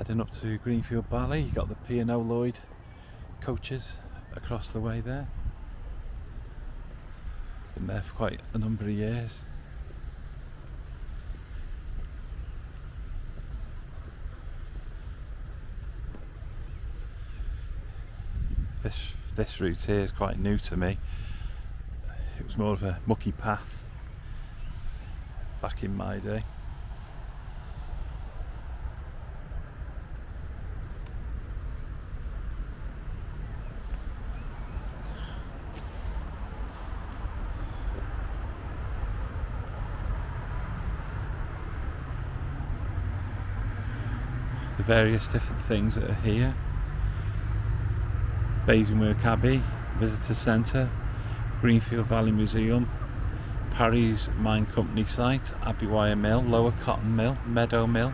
Heading up to Greenfield Valley, you got the P&O Lloyd coaches across the way there. Been there for quite a number of years. This route here is quite new to me. It was more of a mucky path back in my day. The various different things that are here: Basingwerk Abbey, Visitor Centre, Greenfield Valley Museum, Parys Mine Company site, Abbey Wire Mill, Lower Cotton Mill, Meadow Mill,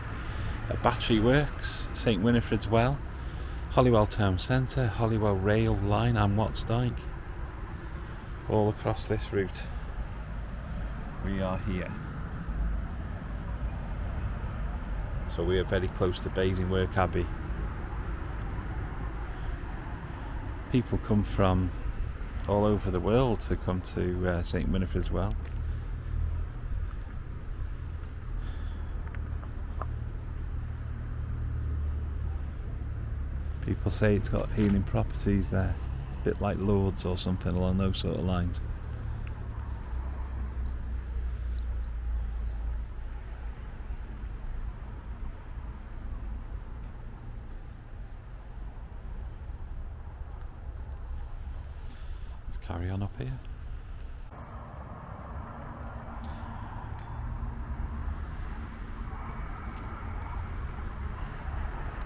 Battery Works, St Winifred's Well, Holywell Town Centre, Holywell Rail Line and Watts Dyke. All across this route we are here. So we are very close to Basingwerk Abbey. People come from all over the world to come to St Winifred's Well. People say it's got healing properties there, a bit like Lourdes or something along those sort of lines. Carry on up here.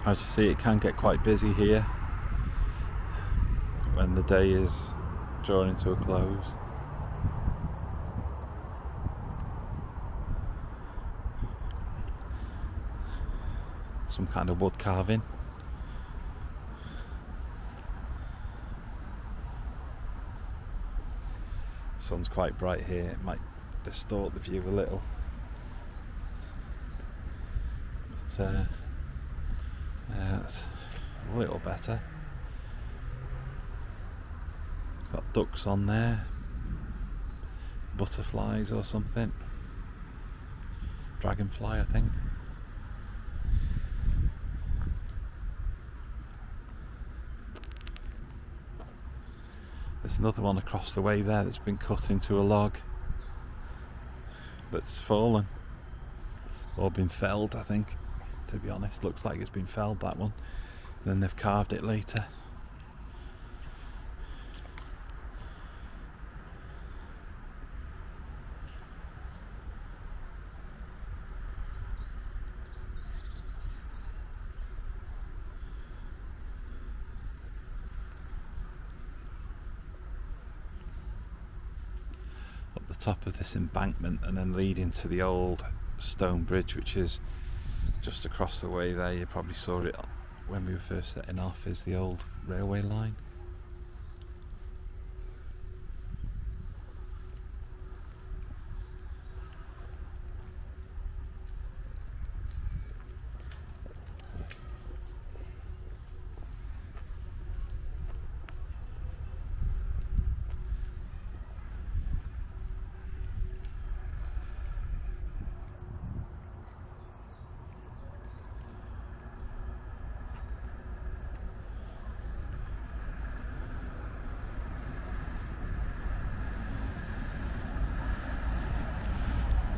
As you see, it can get quite busy here when the day is drawing to a close. Some kind of wood carving. Sun's quite bright here, it might distort the view a little, but that's a little better. It's got ducks on there, butterflies or something, dragonfly I think. There's another one across the way there that's been cut into a log that's fallen or been felled, I think, to be honest. Looks like it's been felled, that one, and then they've carved it later. Up the top of this embankment and then leading to the old stone bridge, which is just across the way there. You probably saw it when we were first setting off, is the old railway line.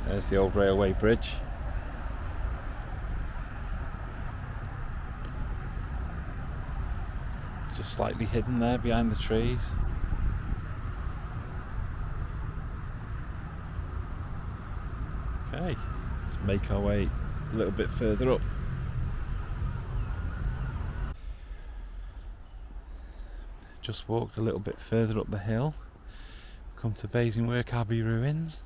There's the old railway bridge. Just slightly hidden there behind the trees. Okay, let's make our way a little bit further up. Just walked a little bit further up the hill, come to Basingwerk Abbey ruins.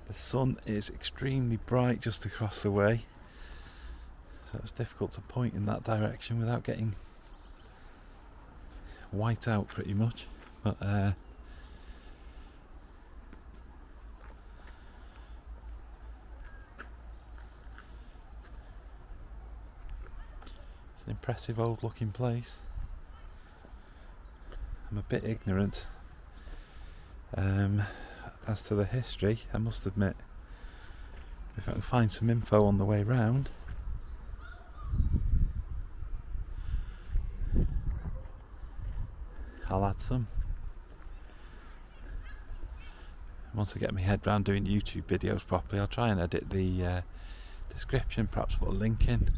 The sun is extremely bright just across the way, so it's difficult to point in that direction without getting white out pretty much, but an impressive old looking place. I'm a bit ignorant as to the history, I must admit. If I can find some info on the way round. I'll add some. Once I get my head round doing YouTube videos properly, I'll try and edit the description, perhaps put a link in.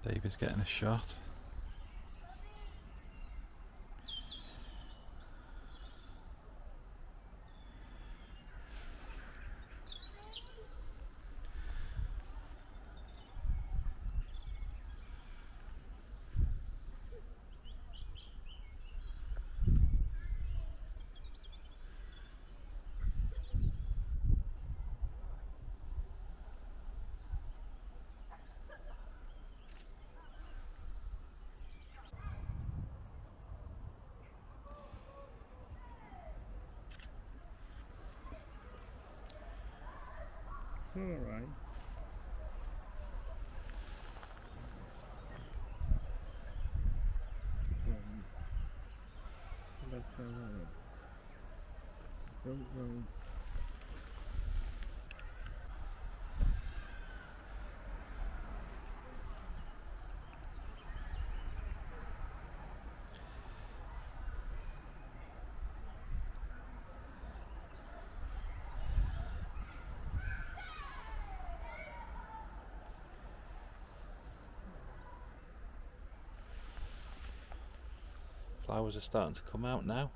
David's getting a shot. It's alright. That's alright. Don't worry. Flowers are starting to come out now.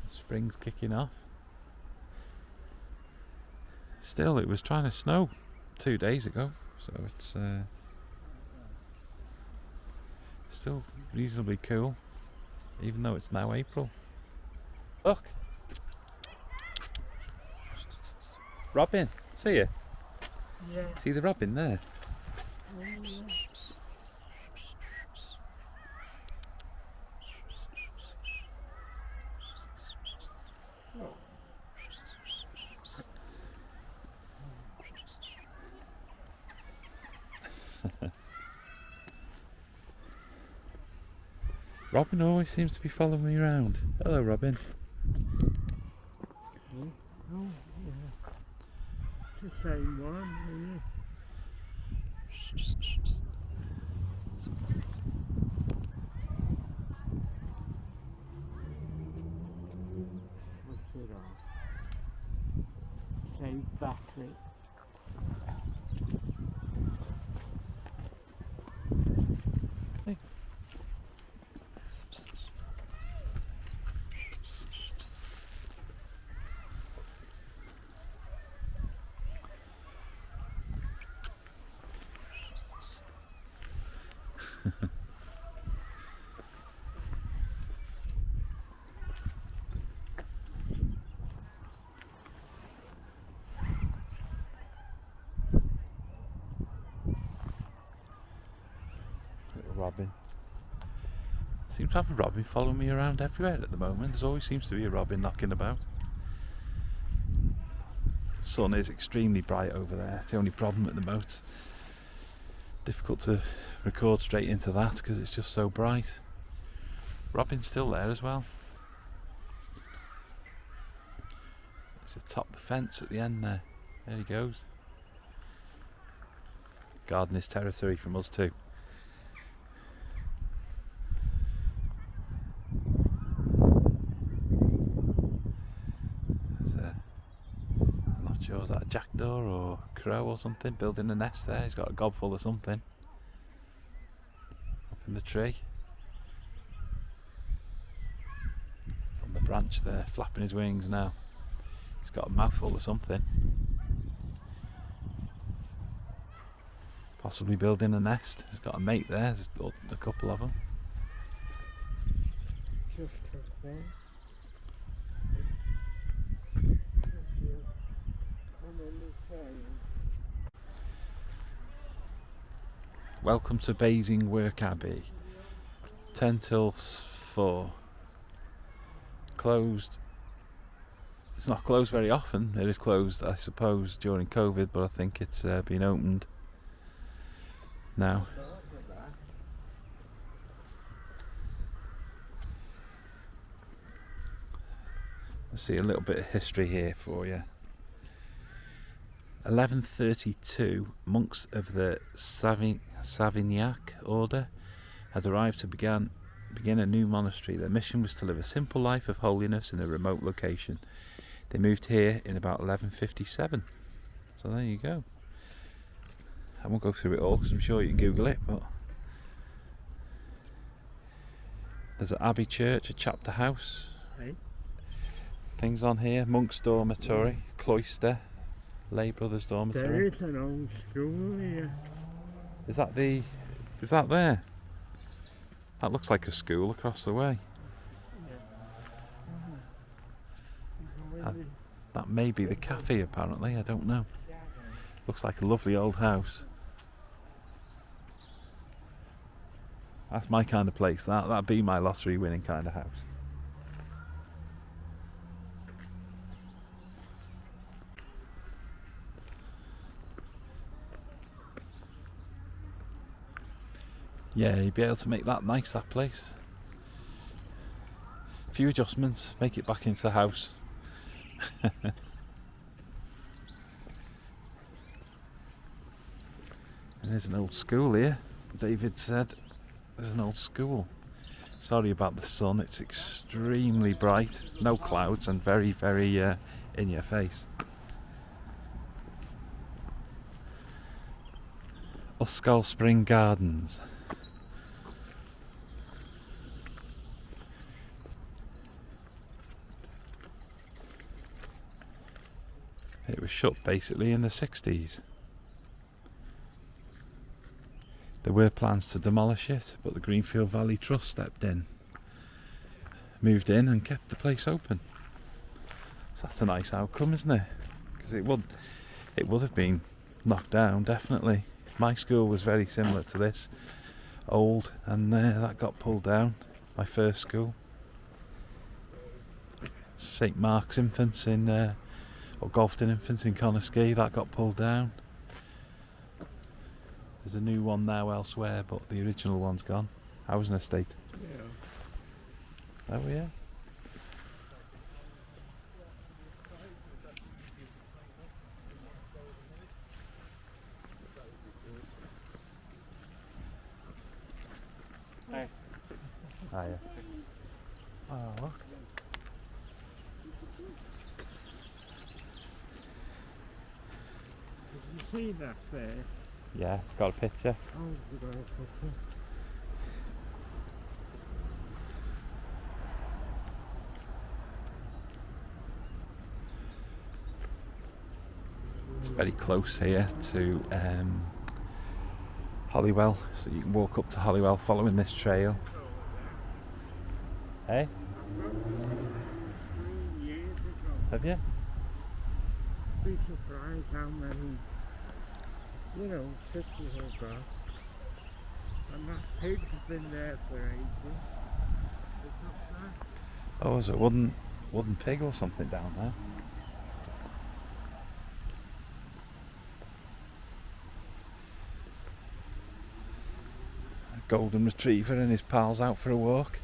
Spring's kicking off. Still, it was trying to snow 2 days ago, so it's still reasonably cool, even though it's now April. Look! Robin, see you? Yeah. See the robin there? Robin always seems to be following me around. Hello, Robin. Oh, yeah. It's the same one, isn't it? What's it on? Same backlit. Little robin. Seems to have a robin following me around everywhere at the moment. There always seems to be a robin knocking about. The sun is extremely bright over there. It's the only problem at the moment. Difficult to record straight into that because it's just so bright. Robin's still there as well. It's atop the fence at the end there. There he goes. Gardener's territory from us too. I'm not sure, is that a jackdaw or a crow or something building a nest there? He's got a gob full of something up in the tree. It's on the branch there, flapping his wings now. He's got a mouthful of something. Possibly building a nest. He's got a mate there, there's a couple of them. Just took one. Welcome to Basingwerk Abbey. 10 till 4. Closed. It's not closed very often. It is closed, I suppose, during COVID, but I think it's been opened now. Let's see a little bit of history here for you. 1132, monks of the Savignac order had arrived to begin a new monastery. Their mission was to live a simple life of holiness in a remote location. They moved here in about 1157. So there you go. I won't go through it all because I'm sure you can Google it, but there's an abbey church, a chapter house, Hey? things on here, monks dormitory, cloister, lay brothers There dormitory. is an old school here. Is that there? That looks like a school across the way. That may be the cafe apparently, I don't know. Looks like a lovely old house. That's my kind of place, that'd be my lottery winning kind of house. Yeah, you'd be able to make that nice, that place. A few adjustments, make it back into the house. And there's an old school here. David said there's an old school. Sorry about the sun, it's extremely bright, no clouds and very, very in your face. Uskall Spring Gardens. It was shut basically in the 60s. There were plans to demolish it, but the Greenfield Valley Trust stepped in, moved in and kept the place open. So that's a nice outcome, isn't it? Because it would have been knocked down, definitely. My school was very similar to this, old, and that got pulled down, my first school. St Mark's Infants or Golfton Infants in Conisky, that got pulled down. There's a new one now elsewhere, but the original one's gone. Housing estate. Yeah. Oh yeah. Hey. Hiya. Oh, look. Did you see that there? Yeah, got a picture. Oh, you got a picture. Very close here to Holywell, so you can walk up to Holywell following this trail. Hey, 3 years ago. have you? Be surprised how many, pictures I've got. And that pig's been there for ages. It's up there. Oh, is it a wooden pig or something down there? A golden retriever and his pals out for a walk.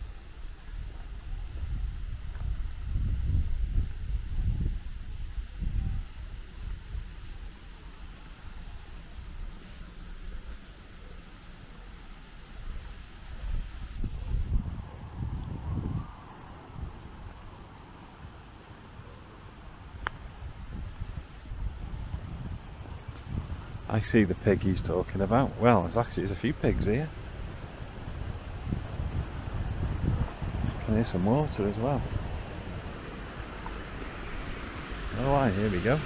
I see the pig he's talking about. Well, there's a few pigs here. I can hear some water as well. Oh, aye, here we go.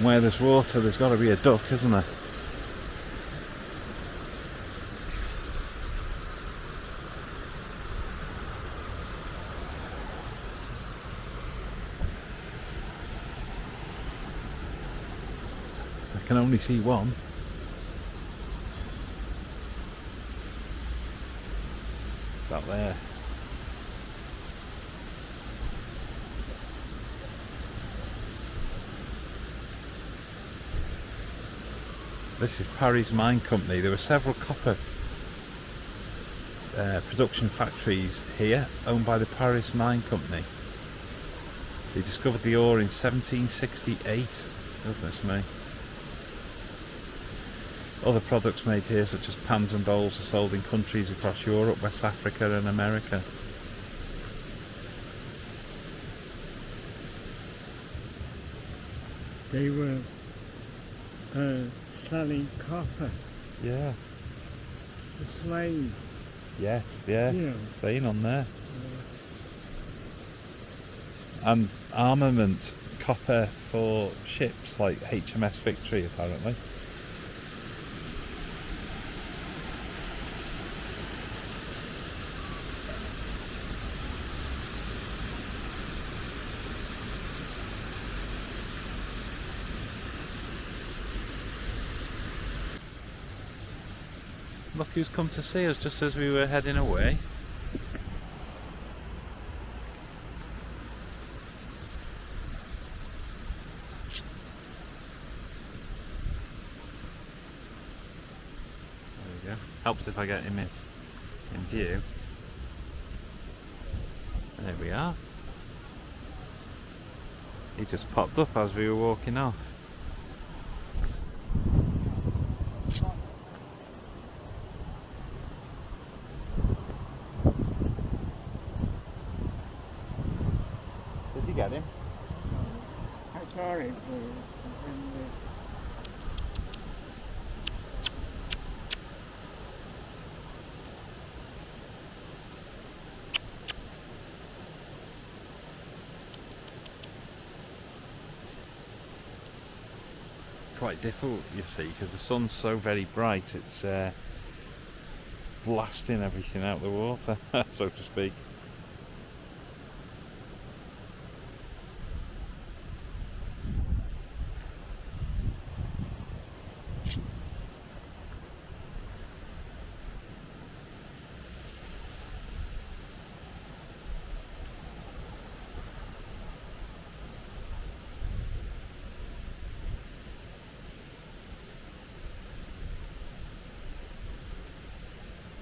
And where there's water, there's got to be a duck, isn't there? I can only see one. About there. This is Parys Mine Company. There were several copper production factories here, owned by the Parys Mine Company. They discovered the ore in 1768. Goodness me. Other products made here, such as pans and bowls, are sold in countries across Europe, West Africa and America. They were selling copper Yeah. to slaves. Yes, yeah. Yeah. Saying on there. And armament, copper for ships like HMS Victory, apparently. Look who's come to see us just as we were heading away. There we go. Helps if I get him in view. There we are. He just popped up as we were walking off. Did you get him? I saw it. It's quite difficult, you see, because the sun's so very bright, it's blasting everything out the water, so to speak.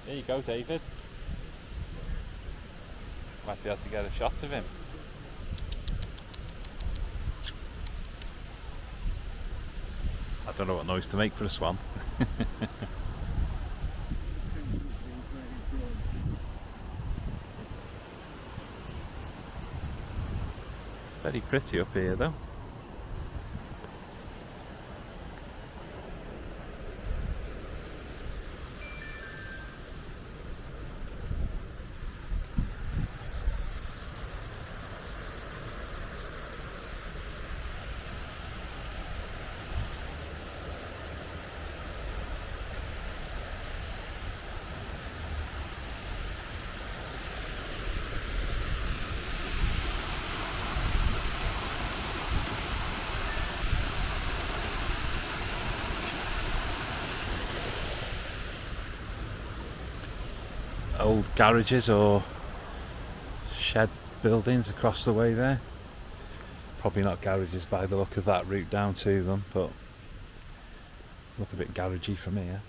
There you go, David. Might be able to get a shot of him. I don't know what noise to make for a swan. It's very pretty up here though. Old garages or shed buildings across the way there. Probably not garages by the look of that route down to them, but look a bit garagey from here.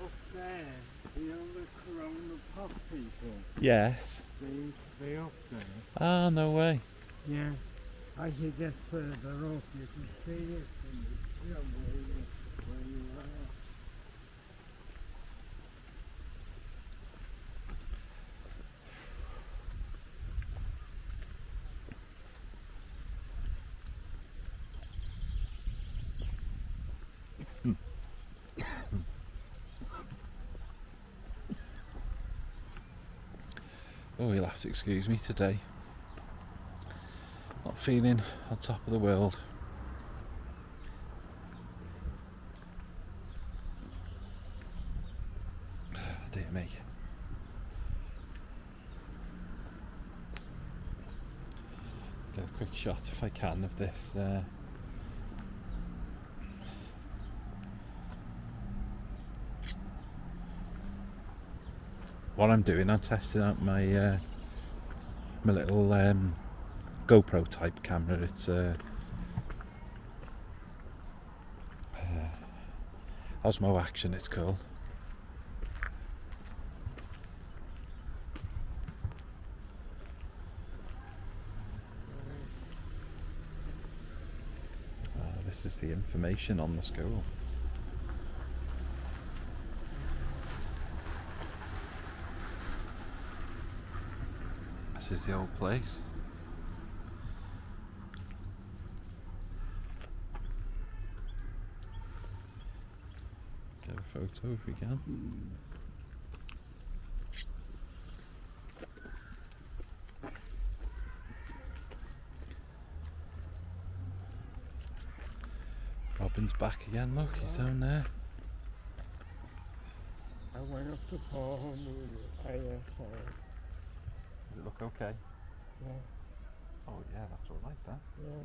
Up there, you know the Corona pop people? Yes. They up there. Ah, no way. Yeah. As you get further up, you can see it from the where you are. Oh, you'll have to excuse me today. Not feeling on top of the world. Dear me. Get a quick shot if I can of this. What I'm doing, I'm testing out my my little GoPro type camera. It's Osmo Action, it's called. This is the information on the school. This is the old place. Get a photo if we can. Robin's back again, look, he's down there. I went up to 400 ISO. Does it look okay? Yeah, Oh yeah, that's alright that. yeah.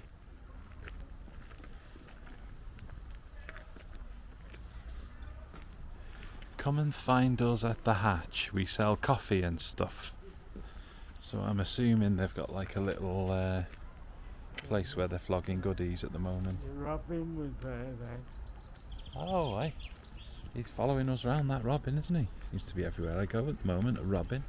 Come and find us at the hatch. We sell coffee and stuff. So I'm assuming they've got like a little place where they're flogging goodies at the moment. Robin was there then. Oh, aye. He's following us around, that Robin, isn't he? Seems to be everywhere I go at the moment, a Robin.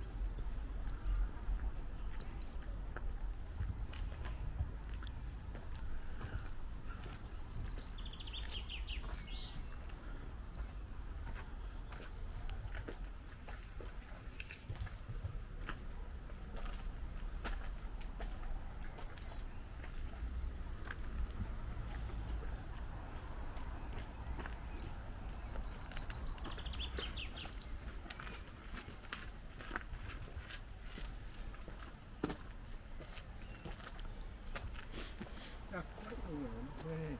That's what we want, isn't it?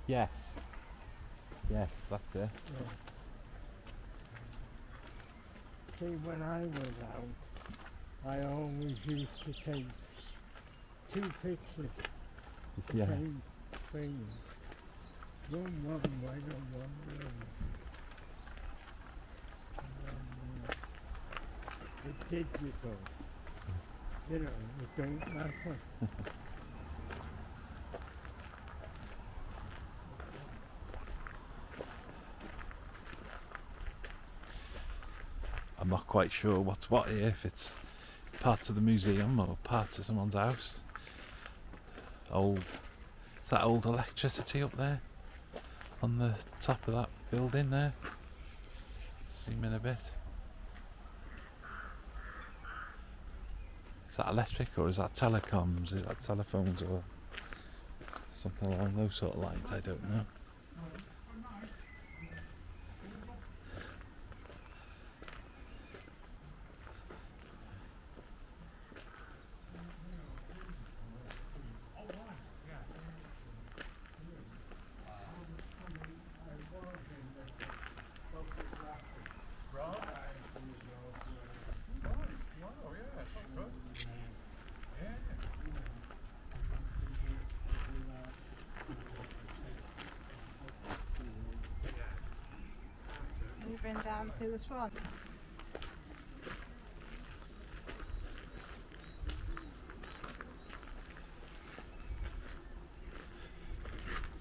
Yes. Yes, that's it. Yeah. See, when I was out, I always used to take 2 pictures, Yeah. same thing. One white and one red. And then, the digital, you know, it don't matter. I'm not quite sure what's what here, if it's parts of the museum or parts of someone's house. Is that old electricity up there? On the top of that building there? Zoom in a bit. Is that electric or is that telecoms? Is that telephones or something along those sort of lines? I don't know. You've been down to the Swan.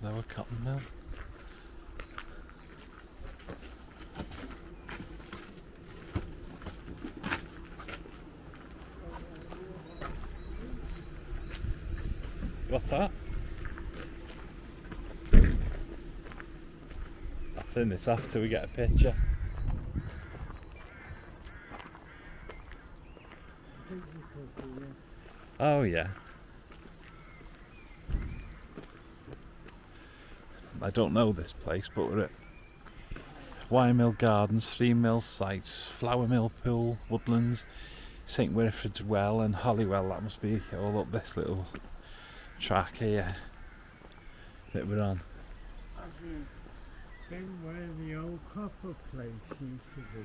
Lower Cotton Mill. What's that? I'll turn this off till we get a picture. Oh yeah. I don't know this place, but we're at Wire Mill Gardens, 3 mill sites, Flower Mill Pool, Woodlands, St Winifred's Well and Hollywell. That must be all up this little track here that we're on. Have you been where the old copper place used to be?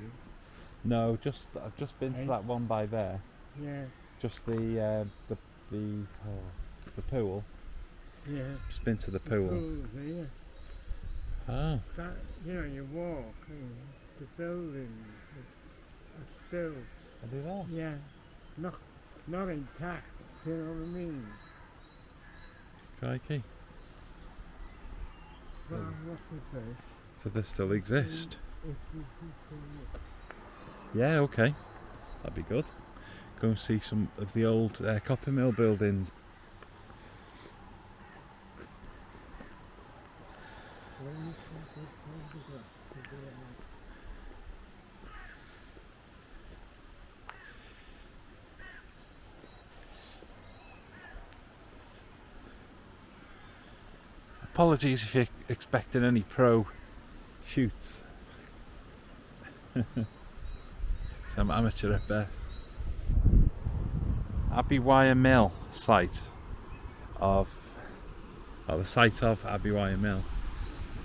No, I've just been to that one by there. Yeah, Just the pool. yeah. Just been to the The pool. pool's here. Oh, That, you walk and the buildings are still, are they there? yeah, not intact, do you know what I mean? Crikey. Well, what's the place? So they still exist. If you can see Yeah, okay. That'd be good. Go and see some of the old copper mill buildings. it. Let me see this photograph to do it. Apologies if you're expecting any pro shoots. So I'm amateur at best. Abbey Wire Mill site of, the site of Abbey Wire Mill.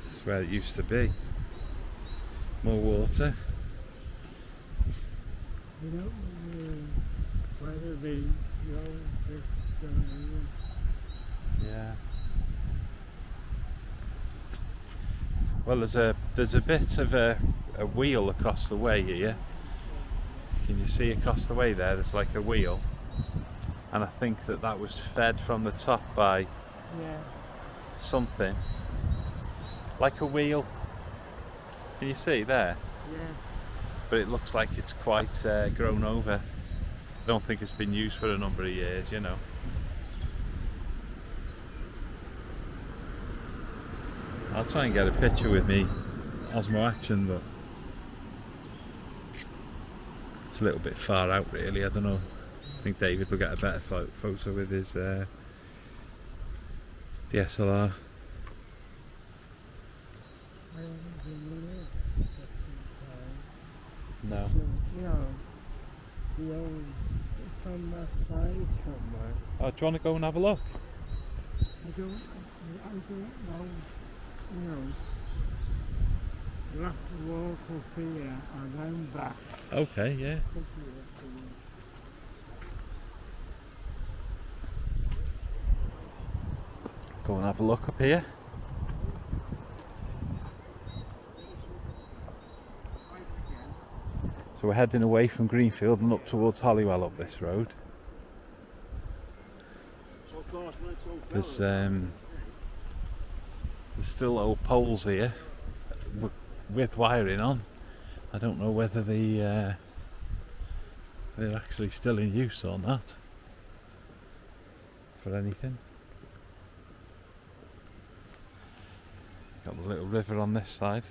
That's where it used to be. More water. You know, whether the old bits down Yeah. Well, there's a bit of a wheel across the way here. Can you see across the way there? There's like a wheel, and I think that was fed from the top by here. Yeah, something like a wheel. Can you see there? yeah. But it looks like it's quite grown over. I don't think it's been used for a number of years, you know. I'll try and get a picture with me Osmo Action, but it's a little bit far out really. I don't know. I think David will get a better photo with his DSLR. I don't think No. you know, the old, it's on that side somewhere. Oh, do you want to go and have a look? I don't know, you know, you'll have to walk up here and then back. Okay, yeah. Go and have a look up here. So we're heading away from Greenfield and up towards Hollywell up this road. There's still old poles here with wiring on. I don't know whether they're actually still in use or not for anything. Got the little river on this side.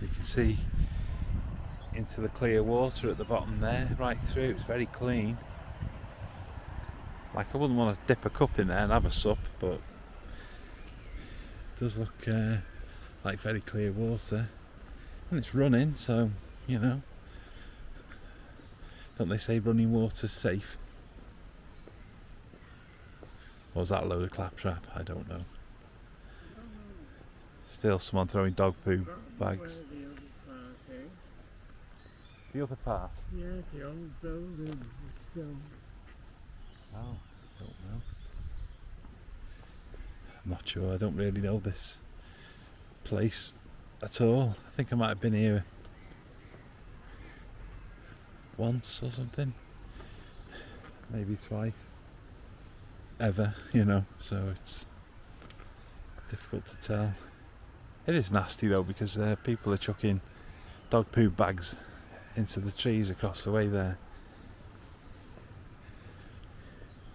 You can see into the clear water at the bottom there, right through. It's very clean. Like I wouldn't want to dip a cup in there and have a sup, but it does look like very clear water, and it's running, so you know. Don't they say running water's safe? Or was that a load of claptrap? I don't know. Still someone throwing dog poo bags. The other part? Yeah, the old building is still. Oh, I don't know. I'm not sure. I don't really know this place at all. I think I might have been here once or something. Maybe twice. Ever, you know, so it's difficult to tell. It is nasty though, because people are chucking dog poo bags into the trees across the way there.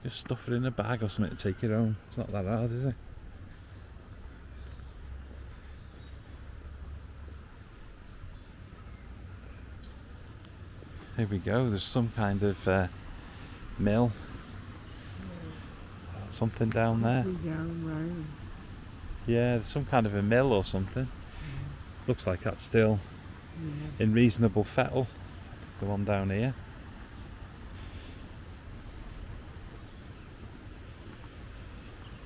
Just stuff it in a bag or something to take it home. It's not that hard, is it? Here we go, there's some kind of mill. Something down there. Yeah, there's some kind of a mill or something. Looks like that's still in reasonable fettle, the one down here.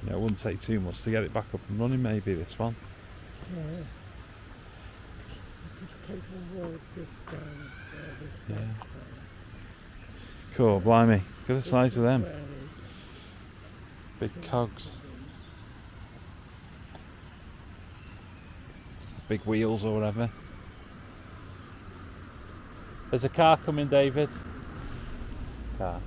Yeah, it wouldn't take too much to get it back up and running, maybe, this one. Yeah. Just take the road just down there. Yeah. Cool, blimey. Look at the size of them. Big cogs. Big wheels or whatever. There's a car coming, David. Car.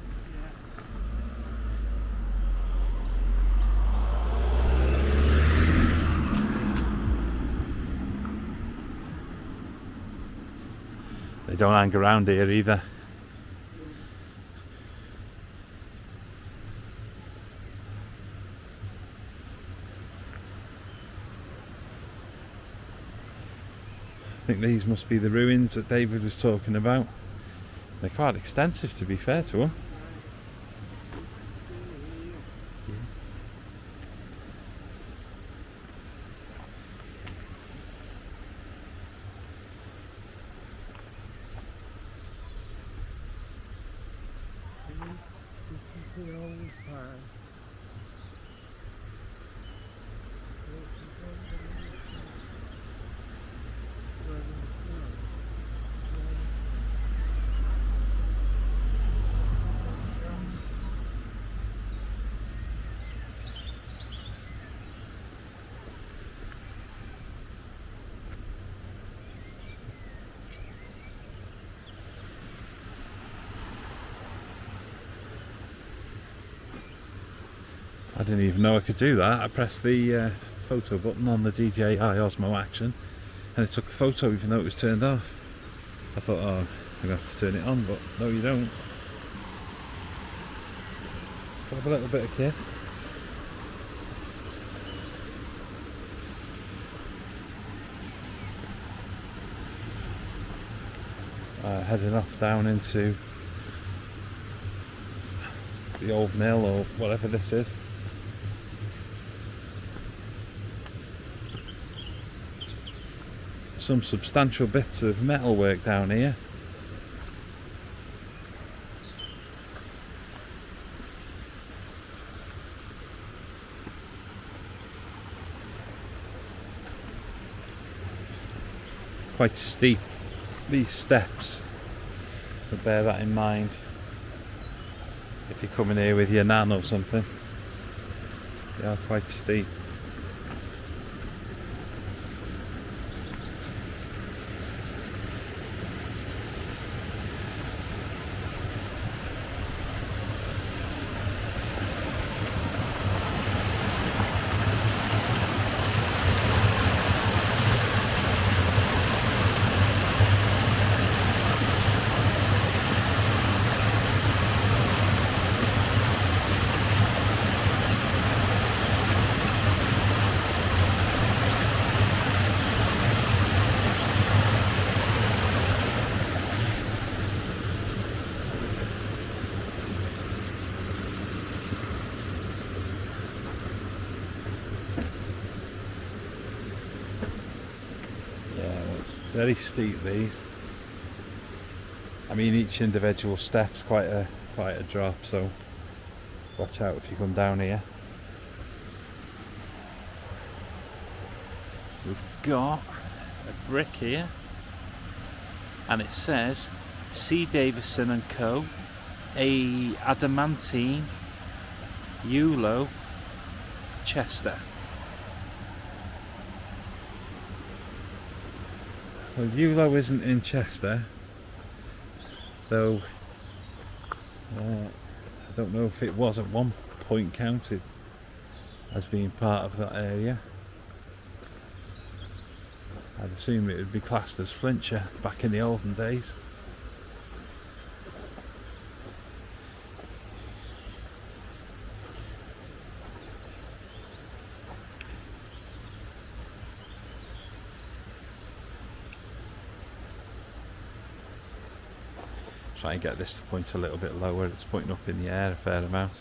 They don't hang around here either. I think these must be the ruins that David was talking about. They're quite extensive, to be fair to them. This is the old part. I didn't even know I could do that. I pressed the photo button on the DJI Osmo Action and it took a photo even though it was turned off. I thought, oh, I'm going to have to turn it on, but no, you don't. Got a little bit of kit. Heading off down into the old mill or whatever this is. Some substantial bits of metalwork down here. Quite steep, these steps, so bear that in mind if you're coming here with your nan or something. They are quite steep. Very steep, these. I mean, each individual step's quite a drop, so watch out if you come down here. We've got a brick here and it says C. Davison and Co. A adamantine Eulo Chester. Well, Eulo isn't in Chester, though I don't know if it was at one point counted as being part of that area. I'd assume it would be classed as Flintshire back in the olden days. Try and get this to point a little bit lower. It's pointing up in the air a fair amount.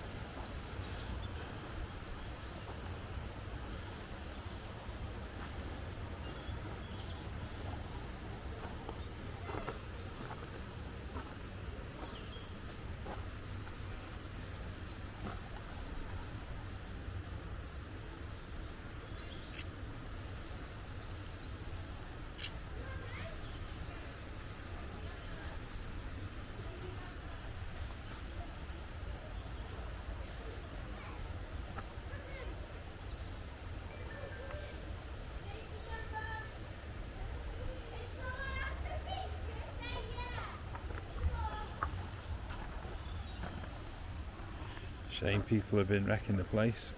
Shame people have been wrecking the place,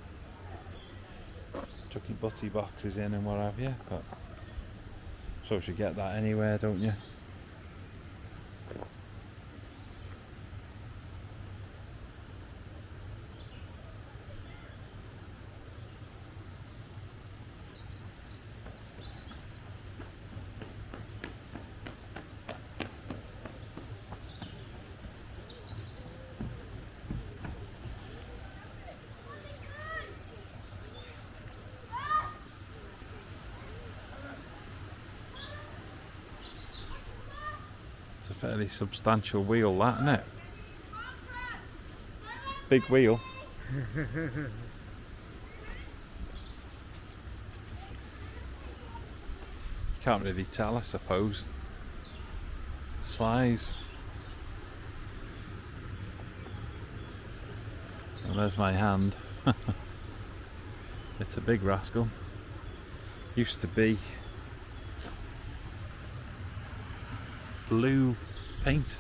chucking butty boxes in and what have you, but suppose you get that anywhere, don't you? It's a fairly substantial wheel, that, isn't it? Big wheel. You can't really tell, I suppose. Size. And there's my hand. It's a big rascal. Used to be blue paint.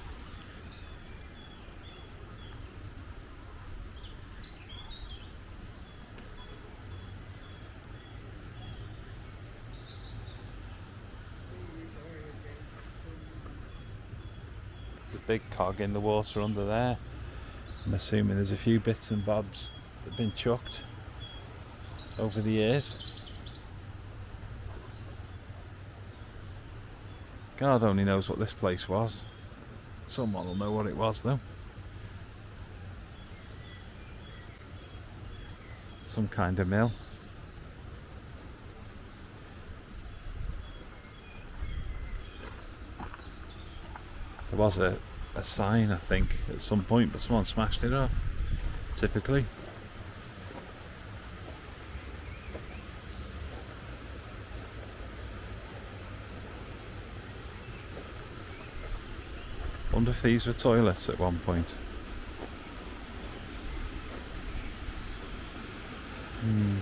There's a big cog in the water under there. I'm assuming there's a few bits and bobs that have been chucked over the years. God only knows what this place was. Someone will know what it was though. Some kind of mill. There was a sign, I think, at some point, but someone smashed it off, typically. Wonder if these were toilets at one point.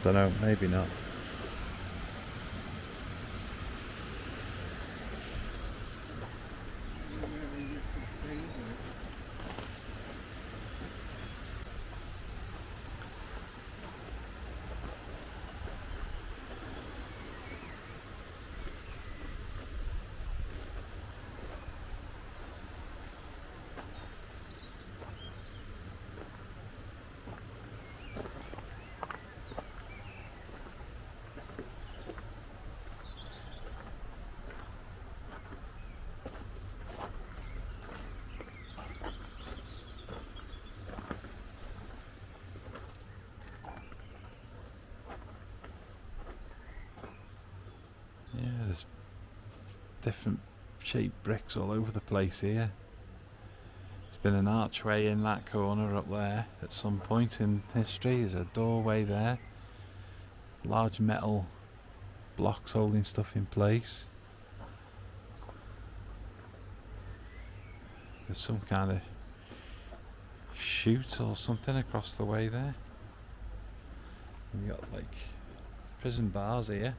Don't know, maybe not. Yeah, there's different shaped bricks all over the place here. There's been an archway in that corner up there at some point in history. There's a doorway there. Large metal blocks holding stuff in place. There's some kind of chute or something across the way there. We've got like prison bars here.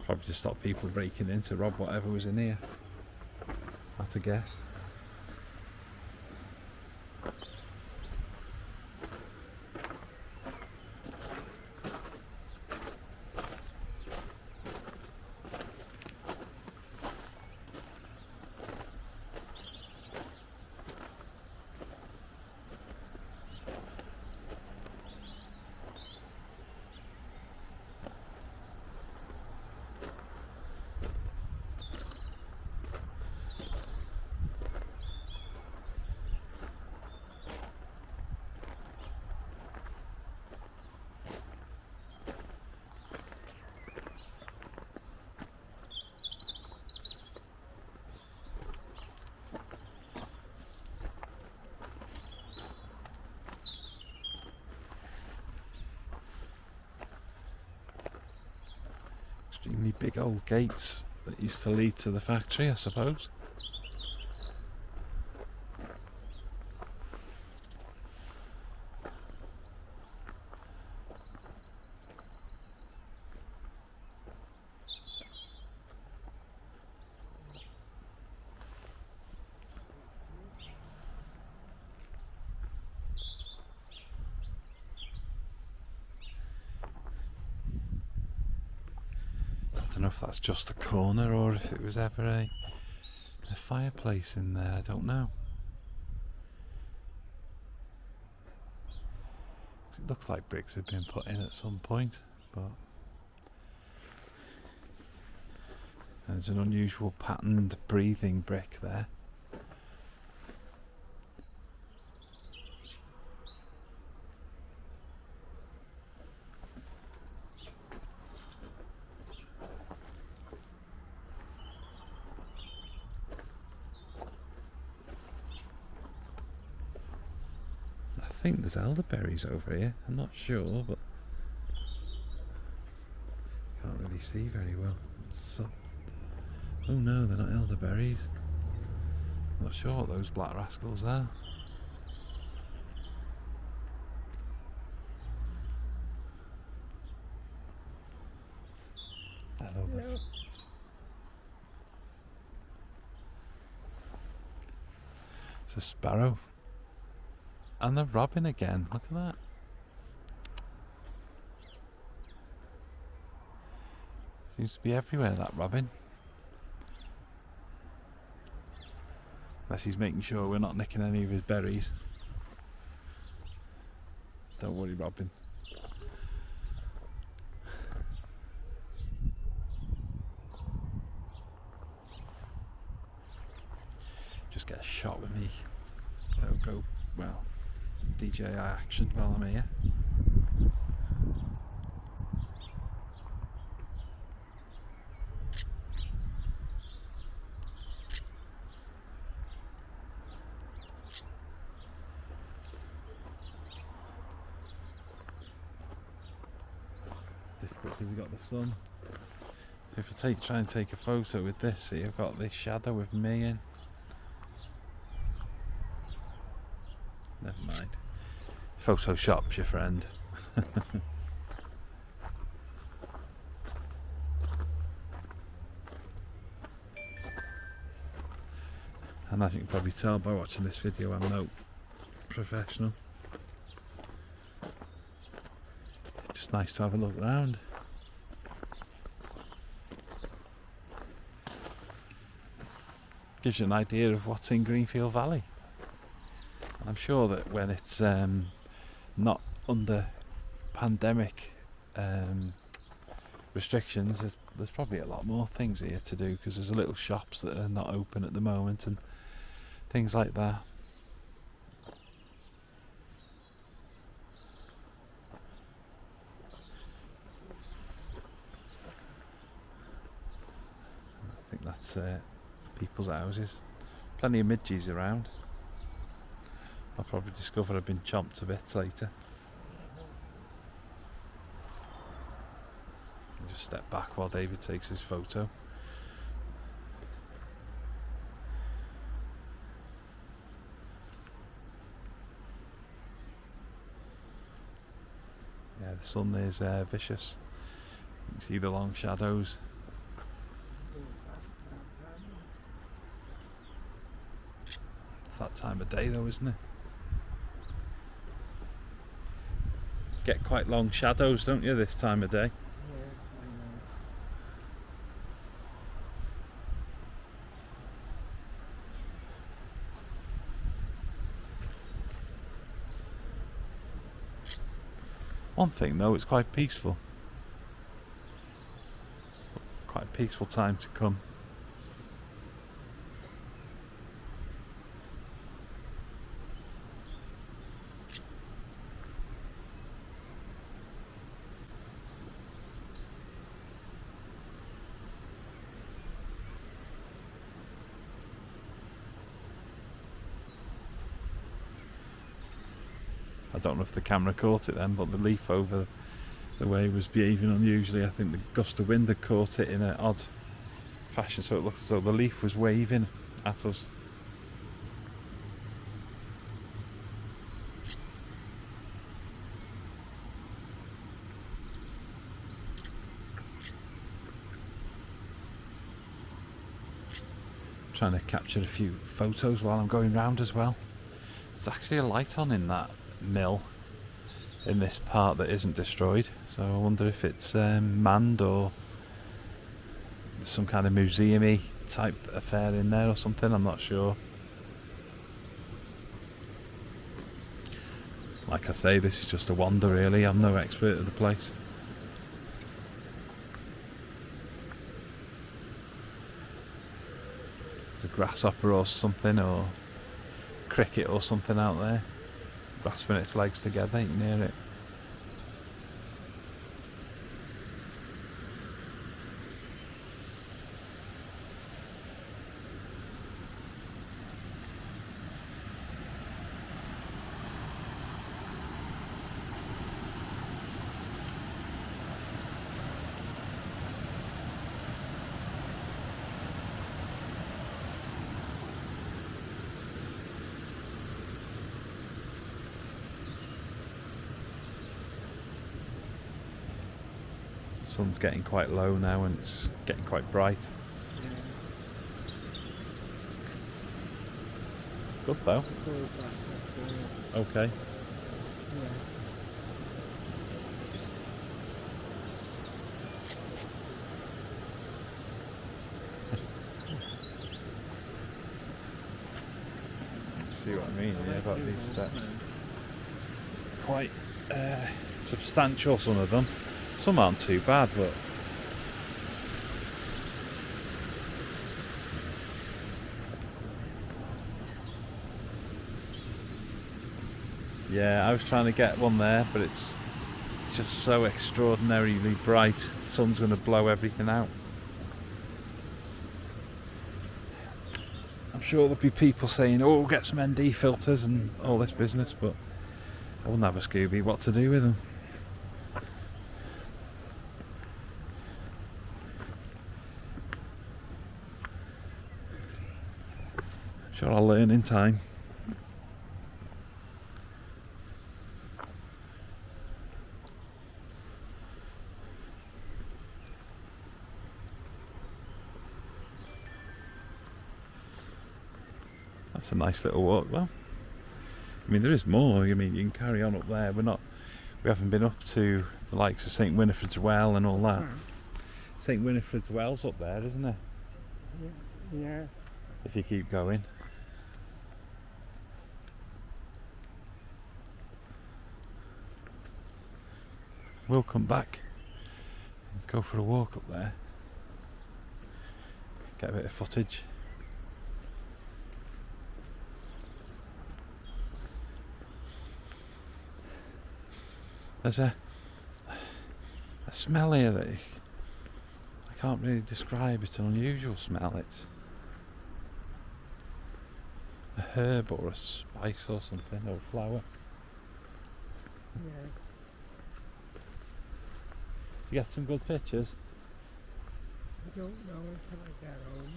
Probably to stop people breaking in to rob whatever was in here. I had to guess. Extremely big old gates that used to lead to the factory, I suppose. I don't know if that's just a corner or if it was ever a fireplace in there, I don't know. It looks like bricks have been put in at some point, but there's an unusual patterned breathing brick there. I think there's elderberries over here, I'm not sure, but can't really see very well. So, oh no, they're not elderberries. Not sure what those black rascals are. Hello. Hello. It's a sparrow. And the robin again, look at that. Seems to be everywhere, that robin. Unless he's making sure we're not nicking any of his berries. Don't worry, robin. Just get a shot with me. That'll go, well, DJI action while I'm here. Difficult because we've got the sun. So if I try and take a photo with this, see, I've got this shadow with me in. Never mind. Photoshop's your friend. And as you can probably tell by watching this video, I'm no professional. It's just nice to have a look around. Gives you an idea of what's in Greenfield Valley. And I'm sure that when it's not under pandemic restrictions, there's probably a lot more things here to do, because there's little shops that are not open at the moment and things like that. I think that's people's houses. Plenty of midges around. I'll probably discover I've been chomped a bit later. I'll just step back while David takes his photo. Yeah, the sun is vicious. You can see the long shadows. It's that time of day though, isn't it? Get quite long shadows, don't you, this time of day? One thing though, it's quite peaceful. It's quite a peaceful time to come. I don't know if the camera caught it then, but the leaf over the way it was behaving unusually. I think the gust of wind had caught it in an odd fashion, so it looked as though the leaf was waving at us. Trying to capture a few photos while I'm going round as well. There's actually a light on in that mill in this part that isn't destroyed, so I wonder if it's manned or some kind of museum-y type affair in there or something. I'm not sure. Like I say, this is just a wander really. I'm no expert of the place. There's a grasshopper or something, or cricket or something out there, grasping its legs together. You can hear it. The sun's getting quite low now and it's getting quite bright. Good though. Okay. See what I mean? Yeah, about these steps. Quite substantial, some of them. Some aren't too bad, but yeah, I was trying to get one there, but it's just so extraordinarily bright. The sun's going to blow everything out. I'm sure there'll be people saying, "Oh, get some ND filters and all this business," but I wouldn't have a Scooby. What to do with them? Sure, I'll learn in time. That's a nice little walk, though. I mean, there is more. I mean, you can carry on up there. We haven't been up to the likes of St Winifred's Well and all that. St Winifred's Well's up there, isn't it? Yeah. If you keep going. We'll come back and go for a walk up there. Get a bit of footage. There's a smell here that I can't really describe. It's an unusual smell. It's a herb or a spice or something, or a flower. Yeah. You get some good pictures? I don't know until I get home.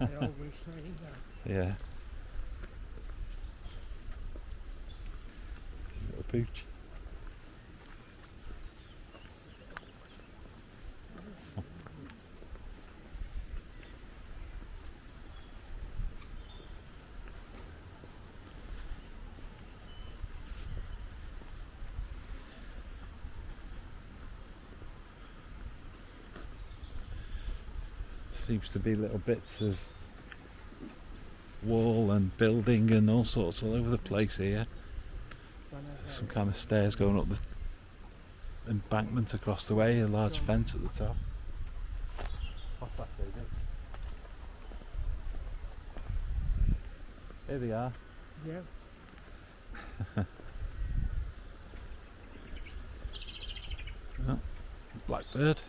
I always say that. Yeah. Little pooch. Seems to be little bits of wall and building and all sorts all over the place here. Some kind of stairs going up the embankment across the way, a large fence at the top. What's that, David? Here they are. Yeah. Oh, blackbird.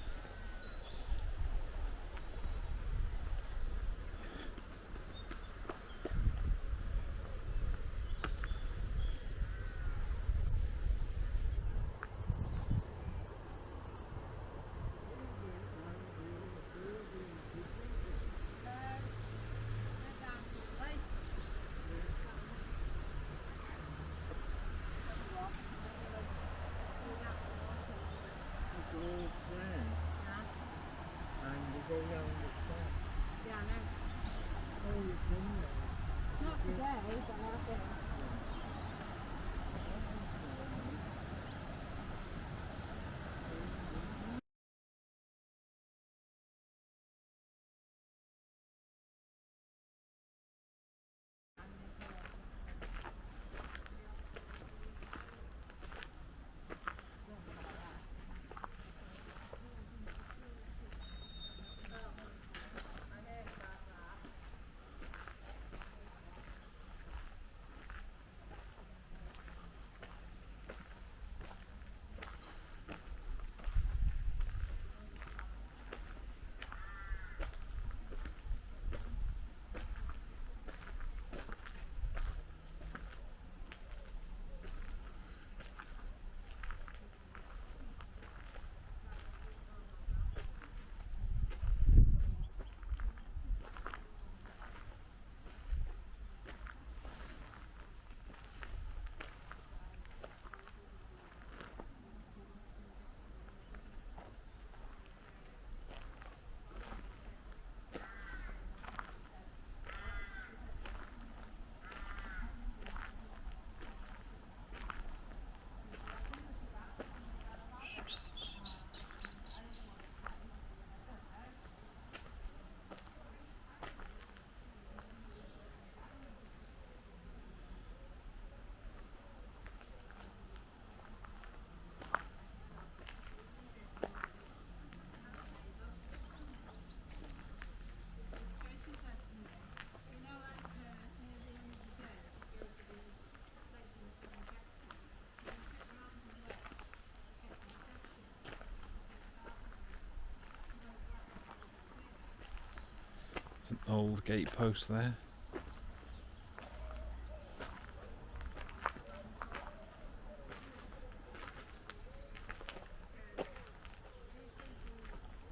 It's an old gate post there.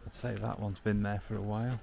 I'd say that one's been there for a while.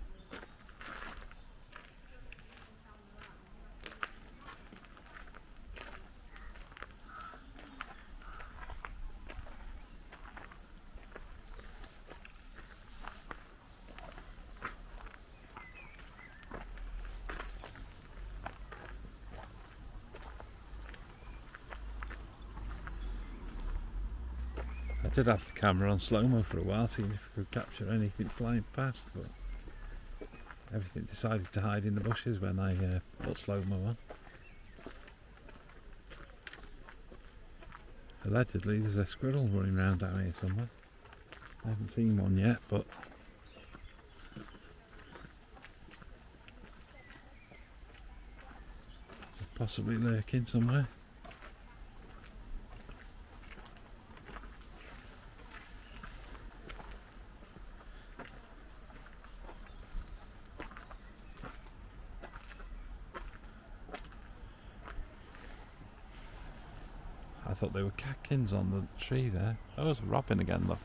I did have the camera on slow-mo for a while, seeing if I could capture anything flying past, but everything decided to hide in the bushes when I put slow-mo on. Allegedly there's a squirrel running around out here somewhere. I haven't seen one yet, but possibly lurking somewhere. I thought they were catkins on the tree there. Oh, there's a robin again, look.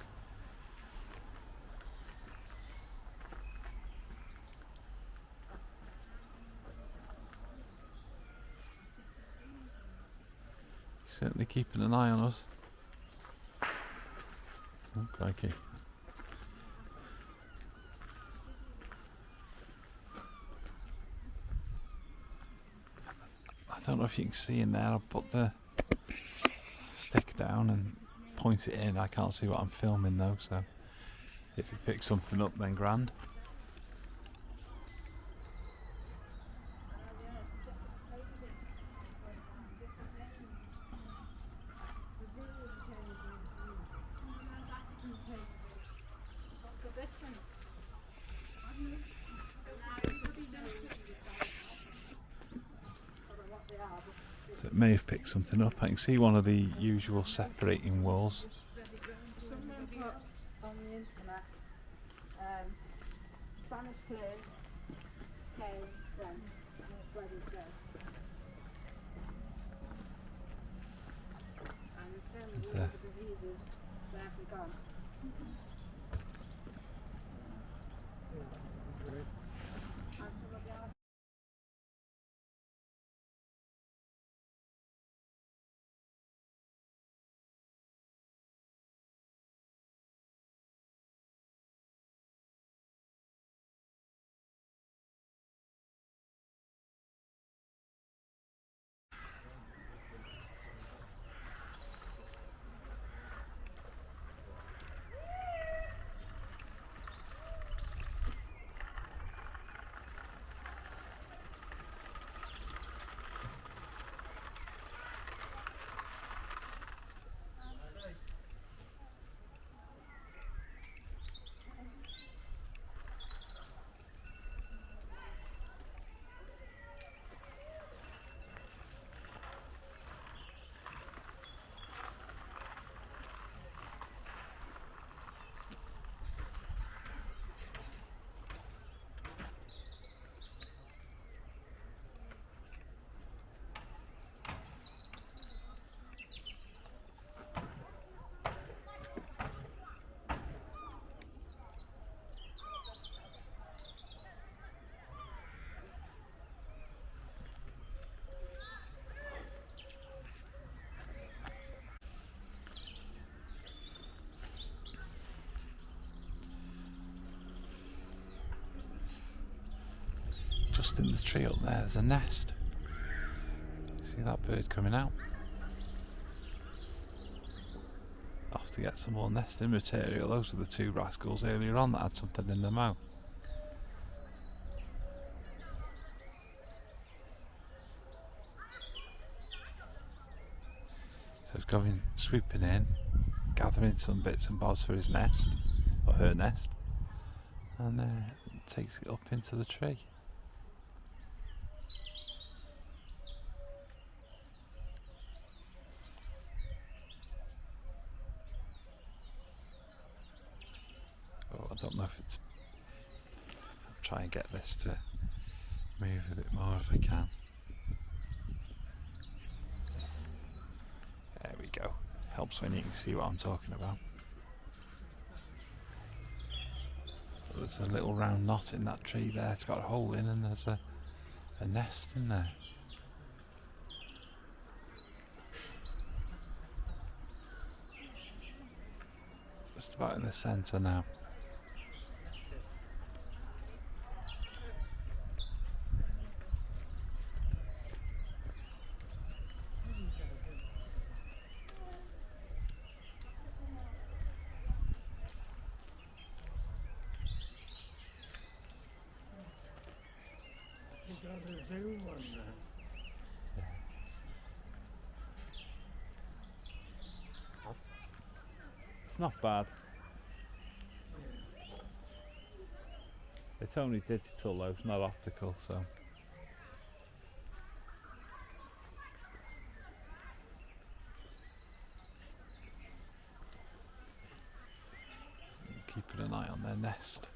He's certainly keeping an eye on us. Oh, crikey. I don't know if you can see in there, I'll put the stick down and point it in. I can't see what I'm filming though, so if you pick something up then grand. So it may have picked something up. I can see one of the usual separating walls. Someone put on the internet, Spanish flu came then, and it's ready to go. And certainly all the diseases, they're gone. Just in the tree up there, there's a nest. See that bird coming out? I'll have to get some more nesting material. Those were the two rascals earlier on that had something in their mouth. So he's going swooping in, gathering some bits and bobs for his nest, or her nest, and takes it up into the tree. Oh, I don't know if it's... I'll try and get this to move a bit more if I can. There we go. Helps when you can see what I'm talking about. There's a little round knot in that tree there. It's got a hole in and there's a nest in there. Just about in the centre now. You got a zoo one now. It's not bad. It's only digital though, it's not optical, so. Keeping an eye on their nest.